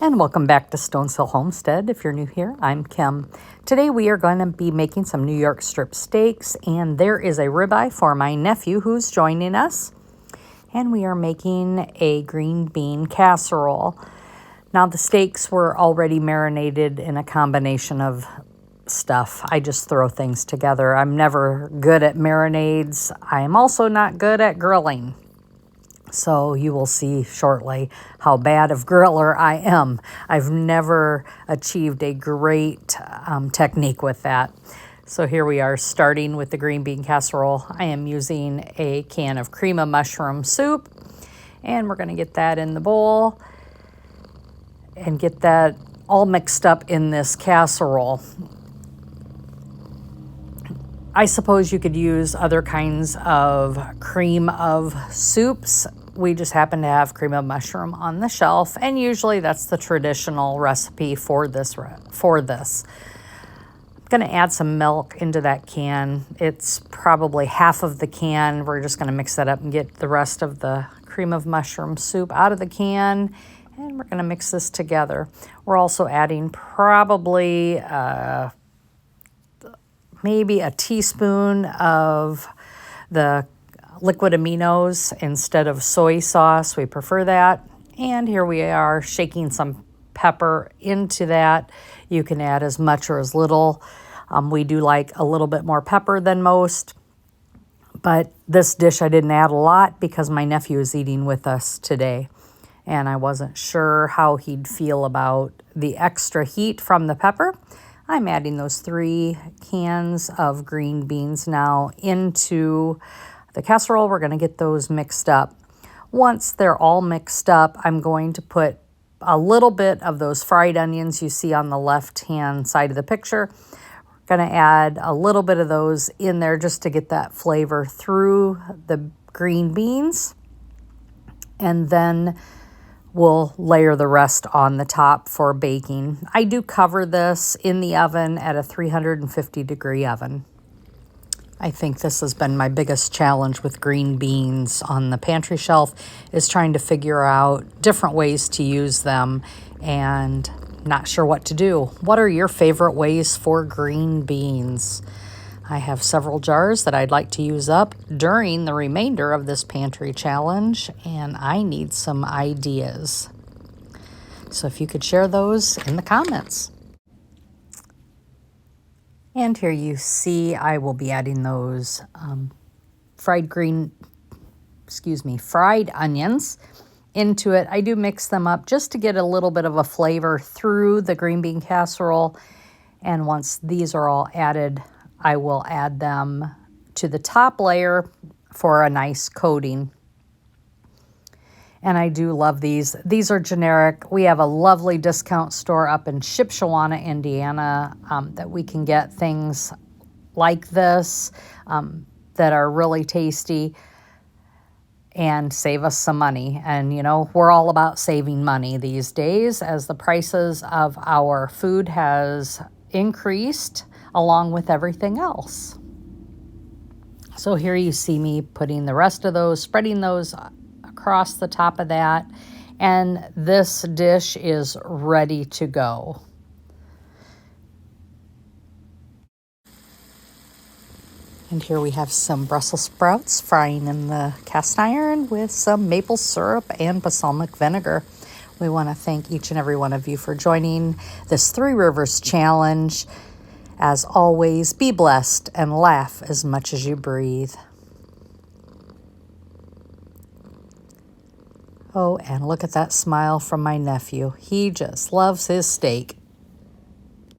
And welcome back to Stonehill Homestead. If you're new here, I'm Kim. Today we are going to be making some New York strip steaks, and there is a ribeye for my nephew who's joining us. And we are making a green bean casserole. Now the steaks were already marinated in a combination of stuff. I just throw things together. I'm never good at marinades. I am also not good at grilling. So you will see shortly how bad of griller I am. I've never achieved a great technique with that. So here we are starting with the green bean casserole. I am using a can of cream of mushroom soup, and we're going to get that in the bowl and get that all mixed up in this casserole. I suppose you could use other kinds of cream of soups. We just happen to have cream of mushroom on the shelf, and usually that's the traditional recipe for this. I'm going to add some milk into that can. It's probably half of the can. We're just going to mix that up and get the rest of the cream of mushroom soup out of the can, and we're going to mix this together. We're also adding probably maybe a teaspoon of the liquid aminos instead of soy sauce. We prefer that. And here we are shaking some pepper into that. You can add as much or as little. We do like a little bit more pepper than most. But this dish I didn't add a lot because my nephew is eating with us today. And I wasn't sure how he'd feel about the extra heat from the pepper. I'm adding those 3 cans of green beans now into the casserole. We're going to get those mixed up. Once they're all mixed up, I'm going to put a little bit of those fried onions you see on the left-hand side of the picture. We're going to add a little bit of those in there just to get that flavor through the green beans. And then we'll layer the rest on the top for baking. I do cover this in the oven at a 350-degree oven. I think this has been my biggest challenge with green beans on the pantry shelf, is trying to figure out different ways to use them and not sure what to do. What are your favorite ways for green beans? I have several jars that I'd like to use up during the remainder of this pantry challenge, and I need some ideas. So if you could share those in the comments. And here you see I will be adding those fried onions into it. I do mix them up just to get a little bit of a flavor through the green bean casserole. And once these are all added, I will add them to the top layer for a nice coating. And I do love these. These are generic. We have a lovely discount store up in Shipshewana, Indiana, that we can get things like this that are really tasty and save us some money. And, you know, we're all about saving money these days as the prices of our food has increased along with everything else. So here you see me putting the rest of those, spreading those across the top of that, and this dish is ready to go. And here we have some Brussels sprouts frying in the cast iron with some maple syrup and balsamic vinegar. We want to thank each and every one of you for joining this 3 Rivers Challenge. As always, be blessed and laugh as much as you breathe. Oh, and look at that smile from my nephew. He just loves his steak.